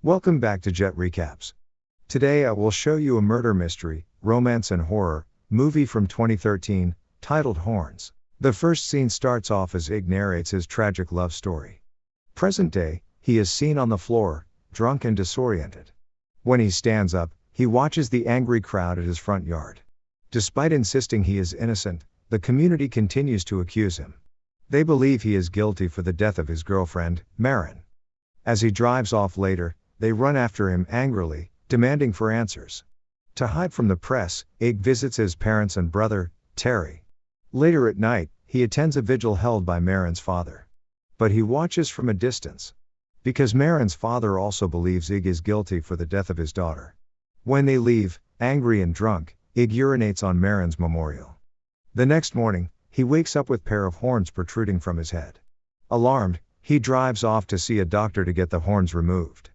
Welcome back to Jet Recaps. Today I will show you a murder mystery, romance and horror, movie from 2013, titled Horns. The first scene starts off as Ig narrates his tragic love story. Present day, he is seen on the floor, drunk and disoriented. When he stands up, he watches the angry crowd at his front yard. Despite insisting he is innocent, the community continues to accuse him. They believe he is guilty for the death of his girlfriend, Maren. As he drives off later, they run after him angrily, demanding for answers. To hide from the press, Ig visits his parents and brother, Terry. Later at night, he attends a vigil held by Maren's father. But he watches from a distance. Because Maren's father also believes Ig is guilty for the death of his daughter. When they leave, angry and drunk, Ig urinates on Maren's memorial. The next morning, he wakes up with a pair of horns protruding from his head. Alarmed, he drives off to see a doctor to get the horns removed.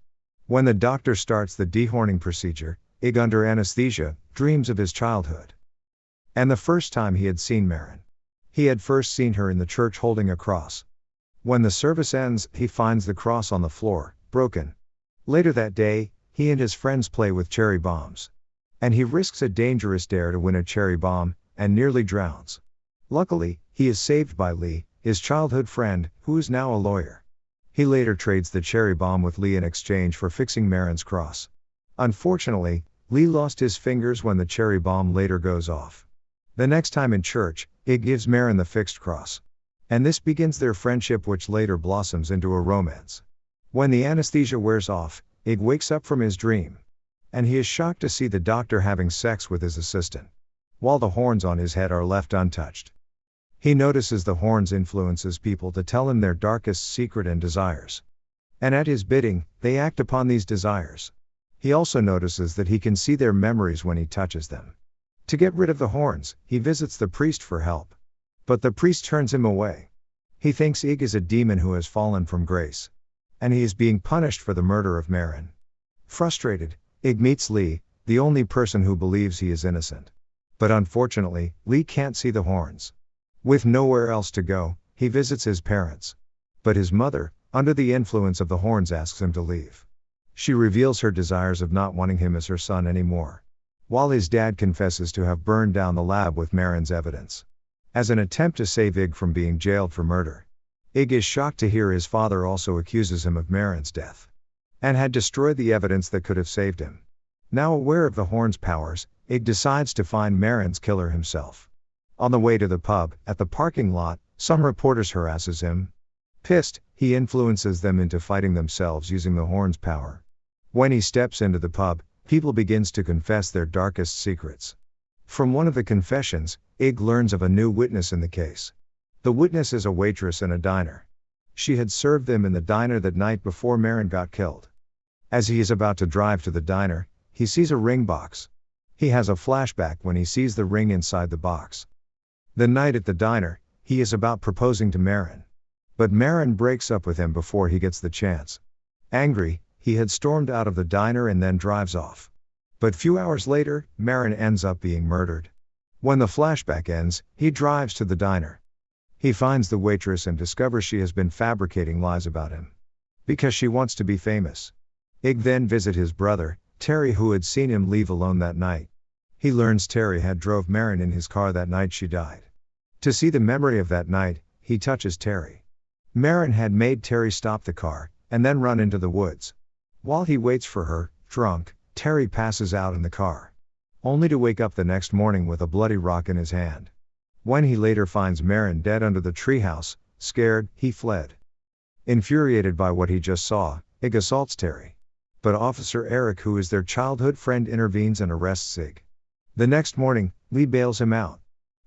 When the doctor starts the dehorning procedure, Ig, under anesthesia, dreams of his childhood. And the first time he had seen Maren. He had first seen her in the church holding a cross. When the service ends, he finds the cross on the floor, broken. Later that day, he and his friends play with cherry bombs. And he risks a dangerous dare to win a cherry bomb, and nearly drowns. Luckily, he is saved by Lee, his childhood friend, who is now a lawyer. He later trades the cherry bomb with Lee in exchange for fixing Maren's cross. Unfortunately, Lee lost his fingers when the cherry bomb later goes off. The next time in church, Ig gives Maren the fixed cross. And this begins their friendship, which later blossoms into a romance. When the anesthesia wears off, Ig wakes up from his dream. And he is shocked to see the doctor having sex with his assistant, while the horns on his head are left untouched. He notices the horns influences people to tell him their darkest secret and desires. And at his bidding, they act upon these desires. He also notices that he can see their memories when he touches them. To get rid of the horns, he visits the priest for help. But the priest turns him away. He thinks Ig is a demon who has fallen from grace. And he is being punished for the murder of Maren. Frustrated, Ig meets Lee, the only person who believes he is innocent. But unfortunately, Lee can't see the horns. With nowhere else to go, he visits his parents. But his mother, under the influence of the horns, asks him to leave. She reveals her desires of not wanting him as her son anymore. While his dad confesses to have burned down the lab with Maren's evidence. As an attempt to save Ig from being jailed for murder. Ig is shocked to hear his father also accuses him of Maren's death. And had destroyed the evidence that could have saved him. Now aware of the horns' powers, Ig decides to find Maren's killer himself. On the way to the pub, at the parking lot, some reporters harasses him. Pissed, he influences them into fighting themselves using the horns' power. When he steps into the pub, people begins to confess their darkest secrets. From one of the confessions, Ig learns of a new witness in the case. The witness is a waitress in a diner. She had served them in the diner that night before Maren got killed. As he is about to drive to the diner, he sees a ring box. He has a flashback when he sees the ring inside the box. The night at the diner, he is about proposing to Maren. But Maren breaks up with him before he gets the chance. Angry, he had stormed out of the diner and then drives off. But few hours later, Maren ends up being murdered. When the flashback ends, he drives to the diner. He finds the waitress and discovers she has been fabricating lies about him. Because she wants to be famous. Ig then visits his brother, Terry, who had seen him leave alone that night. He learns Terry had drove Maren in his car that night she died. To see the memory of that night, he touches Terry. Maren had made Terry stop the car, and then run into the woods. While he waits for her, drunk, Terry passes out in the car. Only to wake up the next morning with a bloody rock in his hand. When he later finds Maren dead under the treehouse, scared, he fled. Infuriated by what he just saw, Ig assaults Terry. But Officer Eric, who is their childhood friend, intervenes and arrests Ig. The next morning, Lee bails him out.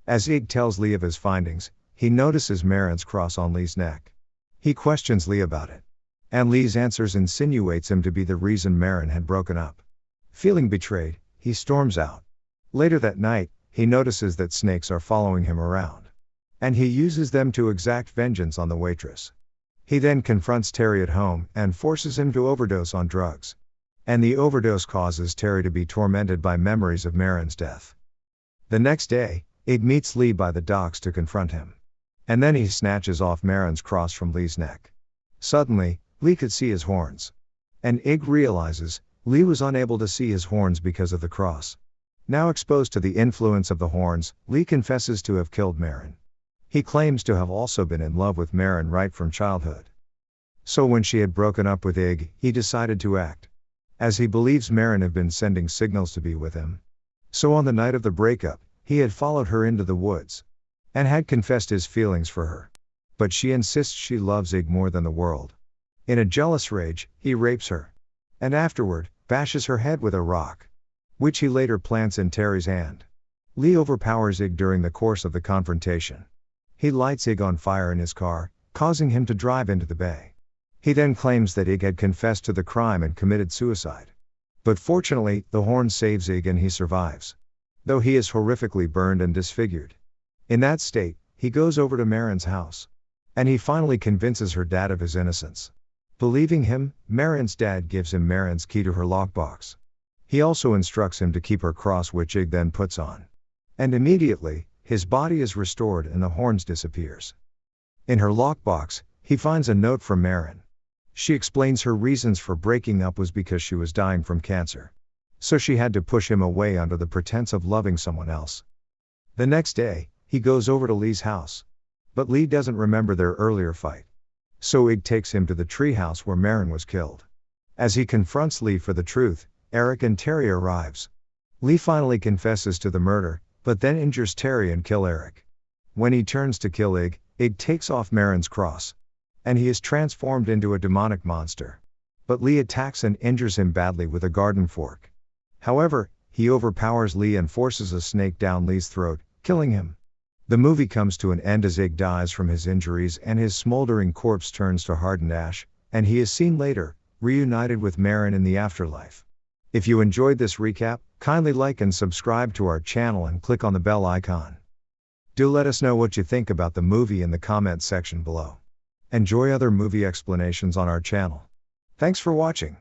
As Ig tells Lee of his findings, he notices Maren's cross on Lee's neck. He questions Lee about it. And Lee's answers insinuates him to be the reason Maren had broken up. Feeling betrayed, he storms out. Later that night, he notices that snakes are following him around. And he uses them to exact vengeance on the waitress. He then confronts Terry at home and forces him to overdose on drugs. And the overdose causes Terry to be tormented by memories of Maren's death. The next day, Ig meets Lee by the docks to confront him. And then he snatches off Maren's cross from Lee's neck. Suddenly, Lee could see his horns. And Ig realizes, Lee was unable to see his horns because of the cross. Now exposed to the influence of the horns, Lee confesses to have killed Maren. He claims to have also been in love with Maren right from childhood. So when she had broken up with Ig, he decided to act. As he believes Maren had been sending signals to be with him. So on the night of the breakup, he had followed her into the woods. And had confessed his feelings for her. But she insists she loves Ig more than the world. In a jealous rage, he rapes her. And afterward, bashes her head with a rock. Which he later plants in Terry's hand. Lee overpowers Ig during the course of the confrontation. He lights Ig on fire in his car, causing him to drive into the bay. He then claims that Ig had confessed to the crime and committed suicide. But fortunately, the horn saves Ig and he survives. Though he is horrifically burned and disfigured. In that state, he goes over to Maren's house. And he finally convinces her dad of his innocence. Believing him, Maren's dad gives him Maren's key to her lockbox. He also instructs him to keep her cross, which Ig then puts on. And immediately, his body is restored and the horns disappears. In her lockbox, he finds a note from Maren. She explains her reasons for breaking up was because she was dying from cancer. So she had to push him away under the pretense of loving someone else. The next day, he goes over to Lee's house. But Lee doesn't remember their earlier fight. So Ig takes him to the treehouse where Maren was killed. As he confronts Lee for the truth, Eric and Terry arrives. Lee finally confesses to the murder, but then injures Terry and kills Eric. When he turns to kill Ig, Ig takes off Maren's cross. And he is transformed into a demonic monster. But Lee attacks and injures him badly with a garden fork. However, he overpowers Lee and forces a snake down Lee's throat, killing him. The movie comes to an end as Ig dies from his injuries and his smoldering corpse turns to hardened ash, and he is seen later, reunited with Maren in the afterlife. If you enjoyed this recap, kindly like and subscribe to our channel and click on the bell icon. Do let us know what you think about the movie in the comments section below. Enjoy other movie explanations on our channel. Thanks for watching.